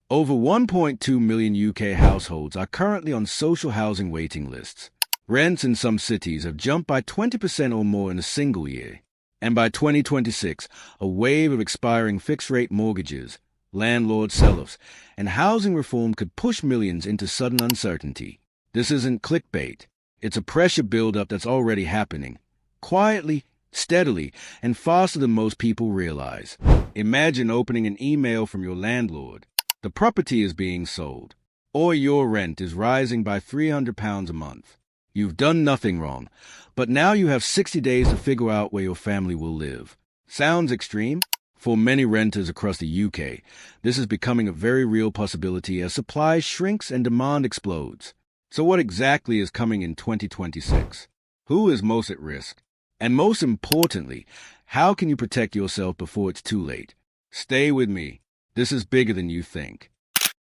Over 1.2 million UK households are currently on social housing waiting lists. Rents in some cities have jumped by 20% or more in a single year. And by 2026, a wave of expiring fixed-rate mortgages, landlord sell-offs, and housing reform could push millions into sudden uncertainty. This isn't clickbait. It's a pressure buildup that's already happening, quietly, steadily, and faster than most people realize. Imagine opening an email from your landlord. The property is being sold, or your rent is rising by £300 a month. You've done nothing wrong, but now you have 60 days to figure out where your family will live. Sounds extreme? For many renters across the UK, this is becoming a very real possibility as supply shrinks and demand explodes. So what exactly is coming in 2026? Who is most at risk? And most importantly, how can you protect yourself before it's too late? Stay with me. This is bigger than you think.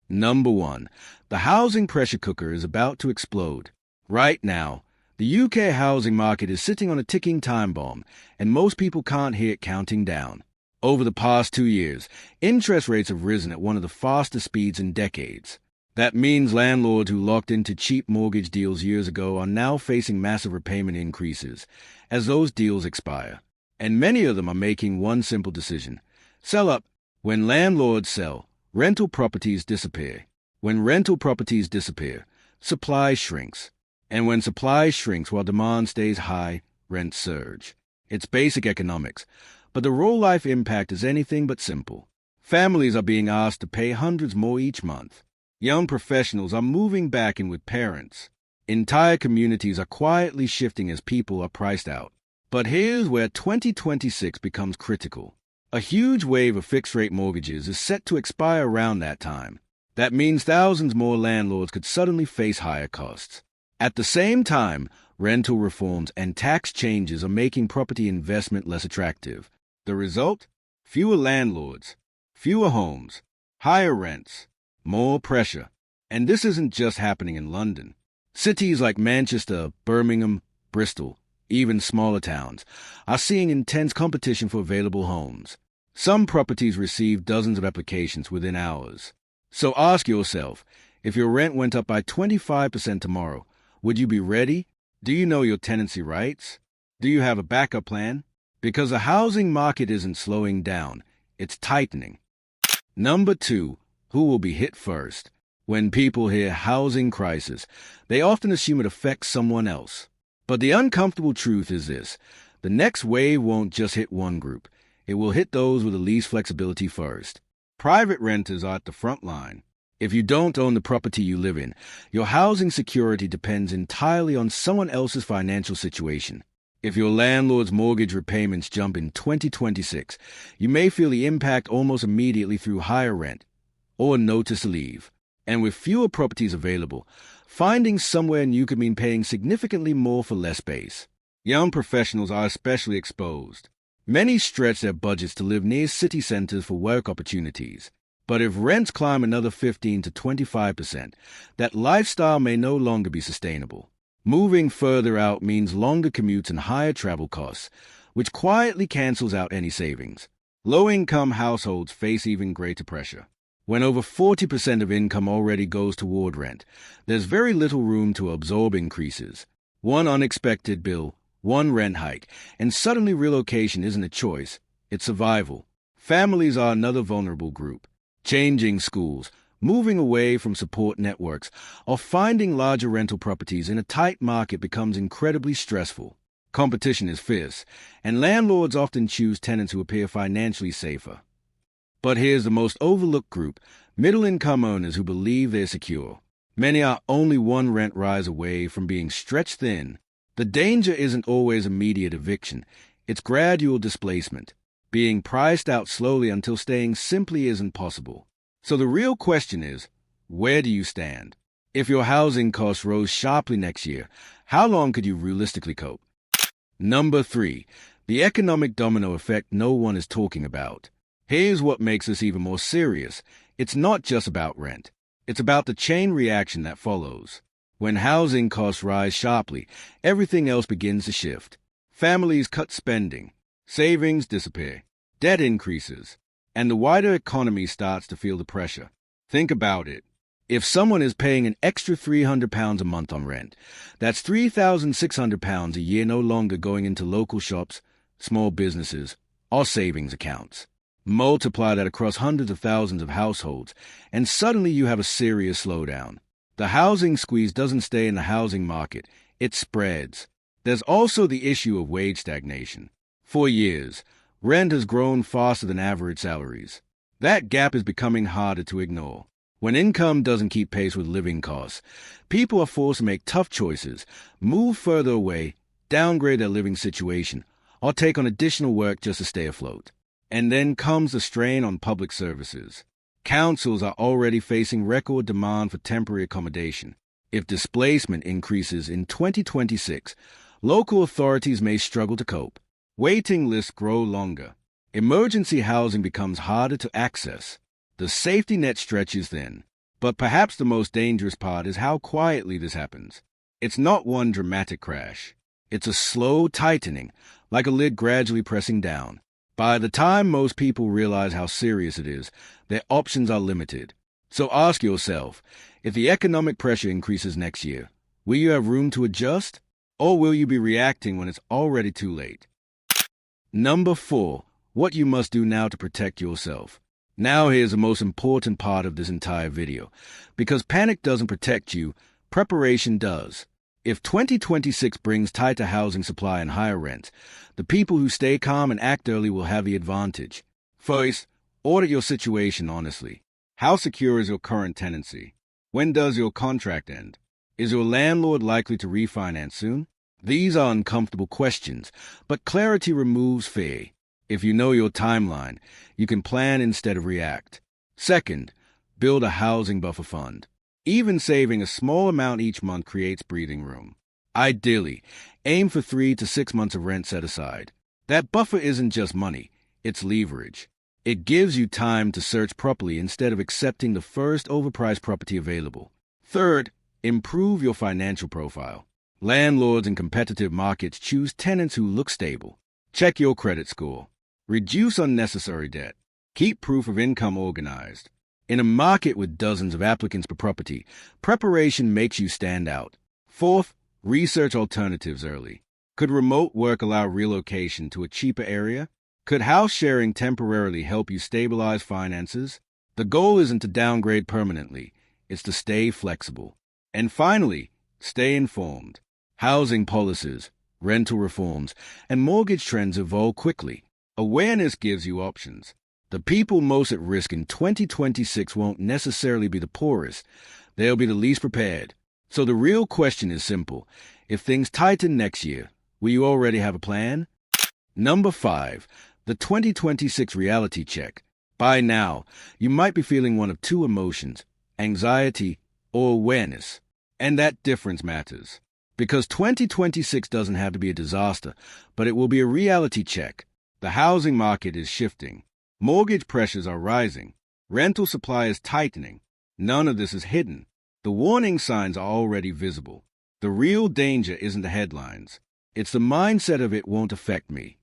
Number 1. The housing pressure cooker is about to explode. Right now, the UK housing market is sitting on a ticking time bomb, and most people can't hear it counting down. Over the past 2 years, interest rates have risen at one of the fastest speeds in decades. That means landlords who locked into cheap mortgage deals years ago are now facing massive repayment increases as those deals expire. And many of them are making one simple decision: sell up. When landlords sell, rental properties disappear. When rental properties disappear, supply shrinks. And when supply shrinks while demand stays high, rents surge. It's basic economics, but the real-life impact is anything but simple. Families are being asked to pay hundreds more each month. Young professionals are moving back in with parents. Entire communities are quietly shifting as people are priced out. But here's where 2026 becomes critical. A huge wave of fixed-rate mortgages is set to expire around that time. That means thousands more landlords could suddenly face higher costs. At the same time, rental reforms and tax changes are making property investment less attractive. The result? Fewer landlords, fewer homes, higher rents, more pressure. And this isn't just happening in London. Cities like Manchester, Birmingham, Bristol, even smaller towns, are seeing intense competition for available homes. Some properties receive dozens of applications within hours. So ask yourself, if your rent went up by 25% tomorrow, would you be ready? Do you know your tenancy rights? Do you have a backup plan? Because the housing market isn't slowing down, it's tightening. Number 2, who will be hit first? When people hear housing crisis, they often assume it affects someone else. But the uncomfortable truth is this: the next wave won't just hit one group. It will hit those with the least flexibility first. Private renters are at the front line. If you don't own the property you live in, your housing security depends entirely on someone else's financial situation. If your landlord's mortgage repayments jump in 2026, you may feel the impact almost immediately through higher rent or notice to leave. And with fewer properties available, finding somewhere new could mean paying significantly more for less space. Young professionals are especially exposed. Many stretch their budgets to live near city centers for work opportunities. But if rents climb another 15 to 25%, that lifestyle may no longer be sustainable. Moving further out means longer commutes and higher travel costs, which quietly cancels out any savings. Low-income households face even greater pressure. When over 40% of income already goes toward rent, there's very little room to absorb increases. One unexpected bill, one rent hike, and suddenly relocation isn't a choice, it's survival. Families are another vulnerable group. Changing schools, moving away from support networks, or finding larger rental properties in a tight market becomes incredibly stressful. Competition is fierce, and landlords often choose tenants who appear financially safer. But here's the most overlooked group: middle-income owners who believe they're secure. Many are only one rent rise away from being stretched thin. The danger isn't always immediate eviction, it's gradual displacement, being priced out slowly until staying simply isn't possible. So the real question is, where do you stand? If your housing costs rose sharply next year, how long could you realistically cope? Number 3, the economic domino effect no one is talking about. Here's what makes this even more serious. It's not just about rent. It's about the chain reaction that follows. When housing costs rise sharply, everything else begins to shift. Families cut spending, savings disappear, debt increases, and the wider economy starts to feel the pressure. Think about it. If someone is paying an extra £300 a month on rent, that's £3,600 a year no longer going into local shops, small businesses, or savings accounts. Multiply that across hundreds of thousands of households, and suddenly you have a serious slowdown. The housing squeeze doesn't stay in the housing market, it spreads. There's also the issue of wage stagnation. For years, rent has grown faster than average salaries. That gap is becoming harder to ignore. When income doesn't keep pace with living costs, people are forced to make tough choices, move further away, downgrade their living situation, or take on additional work just to stay afloat. And then comes the strain on public services. Councils are already facing record demand for temporary accommodation. If displacement increases in 2026, local authorities may struggle to cope. Waiting lists grow longer. Emergency housing becomes harder to access. The safety net stretches thin. But perhaps the most dangerous part is how quietly this happens. It's not one dramatic crash. It's a slow tightening, like a lid gradually pressing down. By the time most people realize how serious it is, their options are limited. So ask yourself, if the economic pressure increases next year, will you have room to adjust? Or will you be reacting when it's already too late? Number 4. What you must do now to protect yourself. Now here's the most important part of this entire video. Because panic doesn't protect you, preparation does. If 2026 brings tighter housing supply and higher rents, the people who stay calm and act early will have the advantage. First, audit your situation honestly. How secure is your current tenancy? When does your contract end? Is your landlord likely to refinance soon? These are uncomfortable questions, but clarity removes fear. If you know your timeline, you can plan instead of react. Second, build a housing buffer fund. Even saving a small amount each month creates breathing room. Ideally, aim for 3 to 6 months of rent set aside. That buffer isn't just money, it's leverage. It gives you time to search properly instead of accepting the first overpriced property available. Third, improve your financial profile. Landlords in competitive markets choose tenants who look stable. Check your credit score. Reduce unnecessary debt. Keep proof of income organized. In a market with dozens of applicants per property, preparation makes you stand out. Fourth, research alternatives early. Could remote work allow relocation to a cheaper area? Could house sharing temporarily help you stabilize finances? The goal isn't to downgrade permanently, it's to stay flexible. And finally, stay informed. Housing policies, rental reforms, and mortgage trends evolve quickly. Awareness gives you options. The people most at risk in 2026 won't necessarily be the poorest. They'll be the least prepared. So the real question is simple. If things tighten next year, will you already have a plan? Number 5. The 2026 reality check. By now, you might be feeling one of two emotions, anxiety or awareness. And that difference matters. Because 2026 doesn't have to be a disaster, but it will be a reality check. The housing market is shifting. Mortgage pressures are rising. Rental supply is tightening. None of this is hidden. The warning signs are already visible. The real danger isn't the headlines. It's the mindset of "it won't affect me."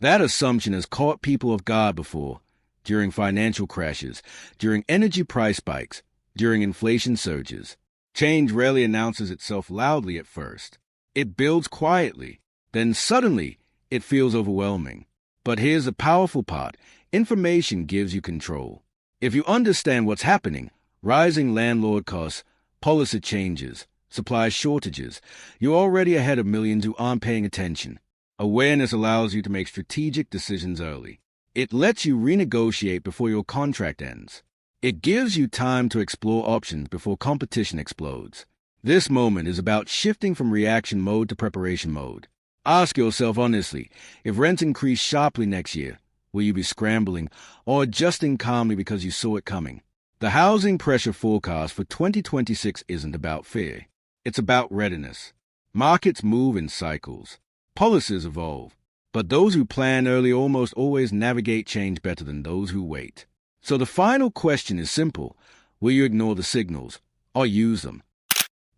That assumption has caught people off guard before, during financial crashes, during energy price spikes, during inflation surges. Change rarely announces itself loudly at first. It builds quietly. Then suddenly, it feels overwhelming. But here's the powerful part. Information gives you control. If you understand what's happening, rising landlord costs, policy changes, supply shortages, you're already ahead of millions who aren't paying attention. Awareness allows you to make strategic decisions early. It lets you renegotiate before your contract ends. It gives you time to explore options before competition explodes. This moment is about shifting from reaction mode to preparation mode. Ask yourself honestly, if rents increase sharply next year, will you be scrambling or adjusting calmly because you saw it coming? The housing pressure forecast for 2026 isn't about fear. It's about readiness. Markets move in cycles. Policies evolve. But those who plan early almost always navigate change better than those who wait. So the final question is simple. Will you ignore the signals or use them?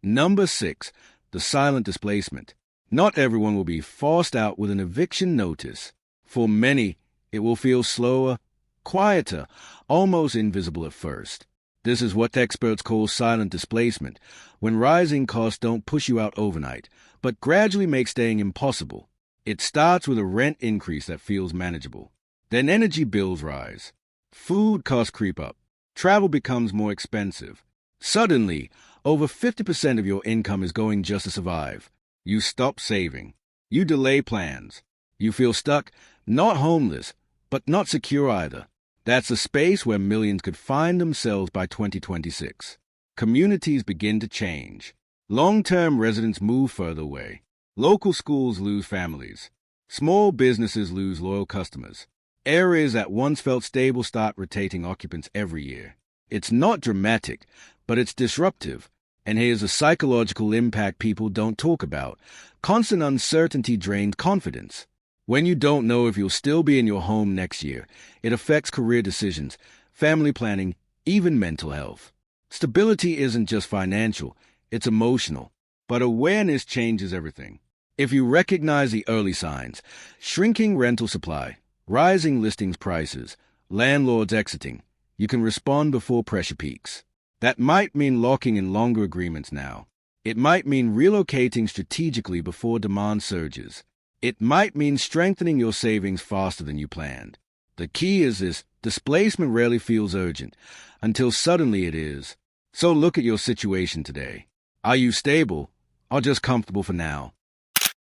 Number 6. The silent displacement. Not everyone will be forced out with an eviction notice. For many, it will feel slower, quieter, almost invisible at first. This is what experts call silent displacement, when rising costs don't push you out overnight, but gradually make staying impossible. It starts with a rent increase that feels manageable. Then energy bills rise. Food costs creep up. Travel becomes more expensive. Suddenly, over 50% of your income is going just to survive. You stop saving. You delay plans. You feel stuck, not homeless, but not secure either. That's a space where millions could find themselves by 2026. Communities begin to change. Long-term residents move further away. Local schools lose families. Small businesses lose loyal customers. Areas that once felt stable start rotating occupants every year. It's not dramatic, but it's disruptive. And here's a psychological impact people don't talk about. Constant uncertainty drains confidence. When you don't know if you'll still be in your home next year, it affects career decisions, family planning, even mental health. Stability isn't just financial, it's emotional. But awareness changes everything. If you recognize the early signs, shrinking rental supply, rising listings prices, landlords exiting, you can respond before pressure peaks. That might mean locking in longer agreements now. It might mean relocating strategically before demand surges. It might mean strengthening your savings faster than you planned. The key is this: displacement rarely feels urgent, until suddenly it is. So look at your situation today. Are you stable, or just comfortable for now?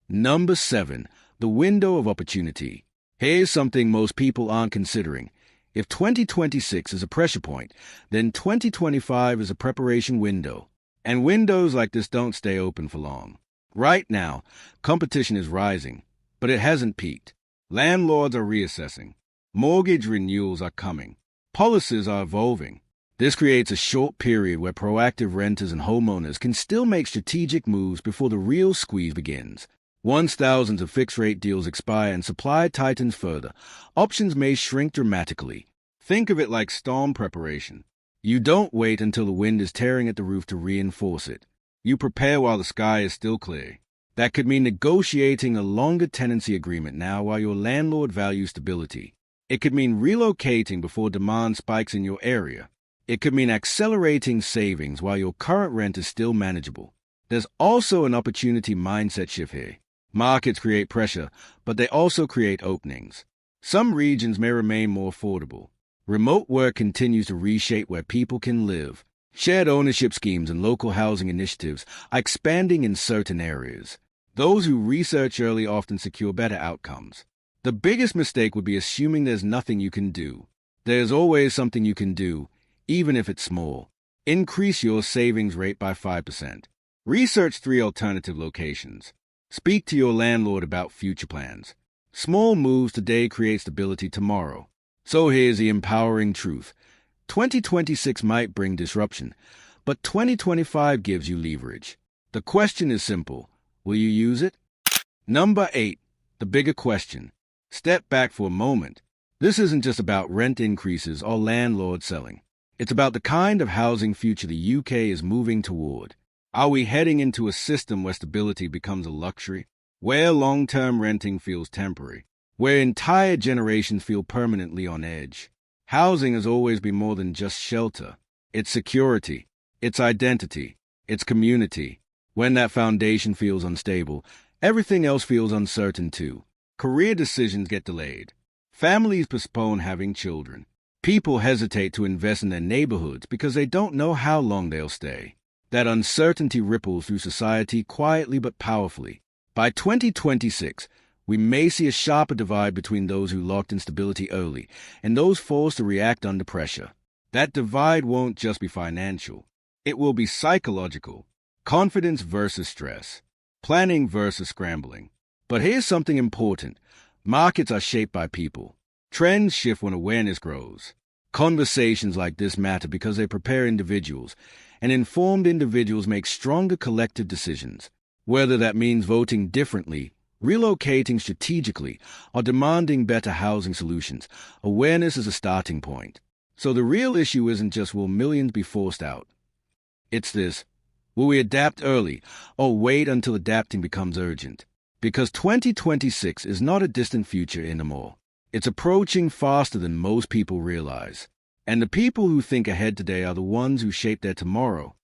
Number 7. The window of opportunity. Here's something most people aren't considering. If 2026 is a pressure point, then 2025 is a preparation window. And windows like this don't stay open for long. Right now, competition is rising, but it hasn't peaked. Landlords are reassessing. Mortgage renewals are coming. Policies are evolving. This creates a short period where proactive renters and homeowners can still make strategic moves before the real squeeze begins. Once thousands of fixed-rate deals expire and supply tightens further, options may shrink dramatically. Think of it like storm preparation. You don't wait until the wind is tearing at the roof to reinforce it. You prepare while the sky is still clear. That could mean negotiating a longer tenancy agreement now while your landlord values stability. It could mean relocating before demand spikes in your area. It could mean accelerating savings while your current rent is still manageable. There's also an opportunity mindset shift here. Markets create pressure, but they also create openings. Some regions may remain more affordable. Remote work continues to reshape where people can live. Shared ownership schemes and local housing initiatives are expanding in certain areas. Those who research early often secure better outcomes. The biggest mistake would be assuming there's nothing you can do. There's always something you can do, even if it's small. Increase your savings rate by 5%. Research 3 alternative locations. Speak to your landlord about future plans. Small moves today create stability tomorrow. So here's the empowering truth. 2026 might bring disruption, but 2025 gives you leverage. The question is simple. Will you use it? Number 8. The bigger question. Step back for a moment. This isn't just about rent increases or landlord selling. It's about the kind of housing future the UK is moving toward. Are we heading into a system where stability becomes a luxury? Where long-term renting feels temporary? Where entire generations feel permanently on edge? Housing has always been more than just shelter. It's security. It's identity. It's community. When that foundation feels unstable, everything else feels uncertain too. Career decisions get delayed. Families postpone having children. People hesitate to invest in their neighborhoods because they don't know how long they'll stay. That uncertainty ripples through society quietly but powerfully. By 2026, we may see a sharper divide between those who locked in stability early and those forced to react under pressure. That divide won't just be financial. It will be psychological. Confidence versus stress. Planning versus scrambling. But here's something important. Markets are shaped by people. Trends shift when awareness grows. Conversations like this matter because they prepare individuals, and informed individuals make stronger collective decisions. Whether that means voting differently, relocating strategically, or demanding better housing solutions, awareness is a starting point. So the real issue isn't just will millions be forced out. It's this: will we adapt early or wait until adapting becomes urgent? Because 2026 is not a distant future anymore. It's approaching faster than most people realize. And the people who think ahead today are the ones who shape their tomorrow.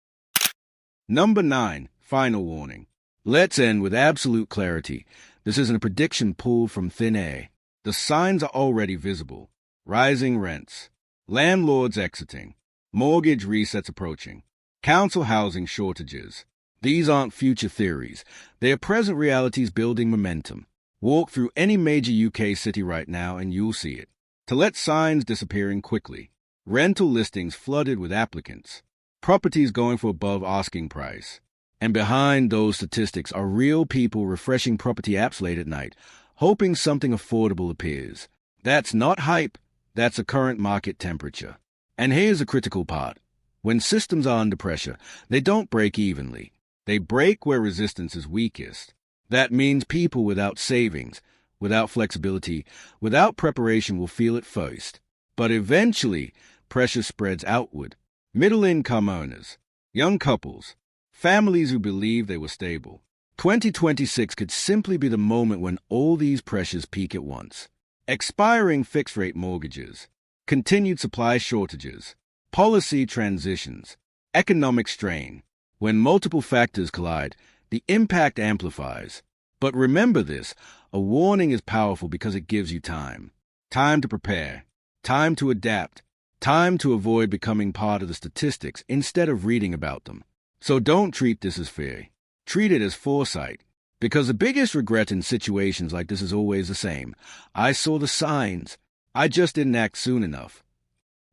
Number 9. Final warning. Let's end with absolute clarity. This isn't a prediction pulled from thin air. The signs are already visible. Rising rents. Landlords exiting. Mortgage resets approaching. Council housing shortages. These aren't future theories. They are present realities building momentum. Walk through any major UK city right now and you'll see it. To let signs disappearing quickly. Rental listings flooded with applicants. Properties going for above asking price. And behind those statistics are real people refreshing property apps late at night, hoping something affordable appears. That's not hype. That's a current market temperature. And here's the critical part. When systems are under pressure, they don't break evenly. They break where resistance is weakest. That means people without savings, without flexibility, without preparation will feel it first. But eventually, pressure spreads outward. Middle-income earners, young couples, families who believe they were stable. 2026 could simply be the moment when all these pressures peak at once. Expiring fixed-rate mortgages, continued supply shortages, policy transitions, economic strain. When multiple factors collide, the impact amplifies. But remember this, a warning is powerful because it gives you time. Time to prepare, time to adapt, time to avoid becoming part of the statistics instead of reading about them. So don't treat this as fear. Treat it as foresight. Because the biggest regret in situations like this is always the same. I saw the signs. I just didn't act soon enough.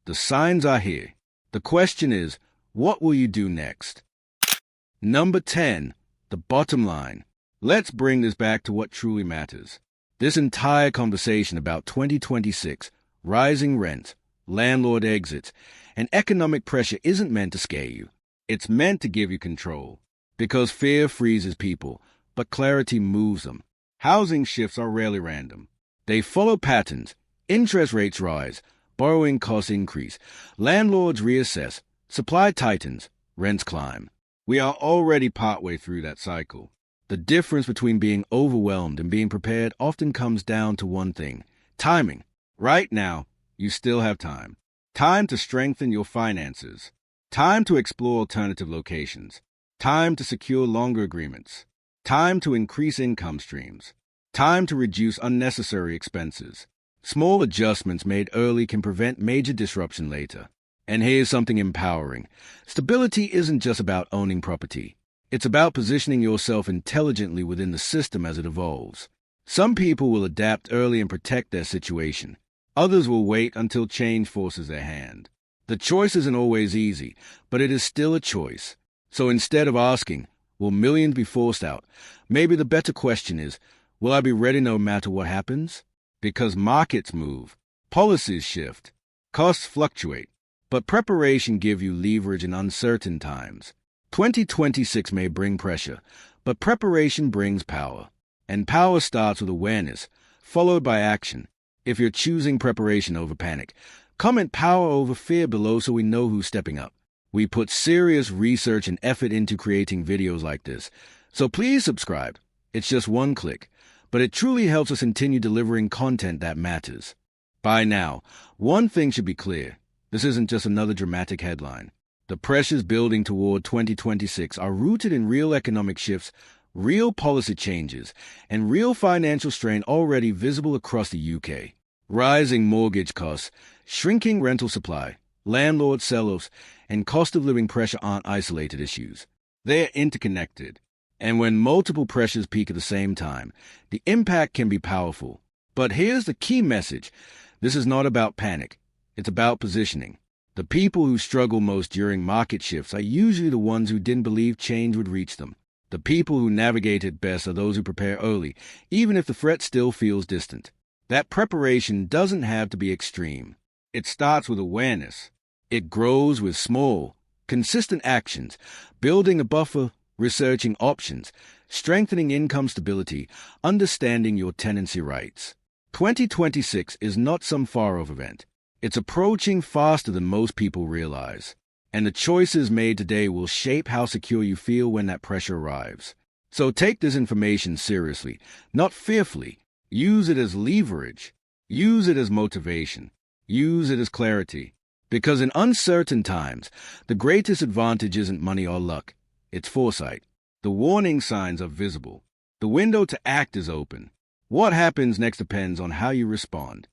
The signs are here. The question is, what will you do next? Number 10. The bottom line. Let's bring this back to what truly matters. This entire conversation about 2026, rising rent, landlord exits, and economic pressure isn't meant to scare you. It's meant to give you control. Because fear freezes people, but clarity moves them. Housing shifts are rarely random. They follow patterns. Interest rates rise, borrowing costs increase, landlords reassess, supply tightens, rents climb. We are already partway through that cycle. The difference between being overwhelmed and being prepared often comes down to one thing: timing. Right now, you still have time. Time to strengthen your finances. Time to explore alternative locations. Time to secure longer agreements. Time to increase income streams. Time to reduce unnecessary expenses. Small adjustments made early can prevent major disruption later. And here's something empowering. Stability isn't just about owning property. It's about positioning yourself intelligently within the system as it evolves. Some people will adapt early and protect their situation. Others will wait until change forces their hand. The choice isn't always easy, but it is still a choice. So instead of asking, will millions be forced out? Maybe the better question is, will I be ready no matter what happens? Because markets move, policies shift, costs fluctuate, but preparation gives you leverage in uncertain times. 2026 may bring pressure, but preparation brings power. And power starts with awareness, followed by action. If you're choosing preparation over panic, comment power over fear below so we know who's stepping up. We put serious research and effort into creating videos like this, so please subscribe. It's just one click, but it truly helps us continue delivering content that matters. By now, one thing should be clear. This isn't just another dramatic headline. The pressures building toward 2026 are rooted in real economic shifts, real policy changes, and real financial strain already visible across the UK. Rising mortgage costs, shrinking rental supply, landlord sell-offs, and cost of living pressure aren't isolated issues. They're interconnected. And when multiple pressures peak at the same time, the impact can be powerful. But here's the key message. This is not about panic. It's about positioning. The people who struggle most during market shifts are usually the ones who didn't believe change would reach them. The people who navigate it best are those who prepare early, even if the threat still feels distant. That preparation doesn't have to be extreme. It starts with awareness. It grows with small, consistent actions, building a buffer, researching options, strengthening income stability, understanding your tenancy rights. 2026 is not some far-off event. It's approaching faster than most people realize. And the choices made today will shape how secure you feel when that pressure arrives. So take this information seriously, not fearfully. Use it as leverage. Use it as motivation. Use it as clarity. Because in uncertain times, the greatest advantage isn't money or luck, it's foresight. The warning signs are visible. The window to act is open. What happens next depends on how you respond.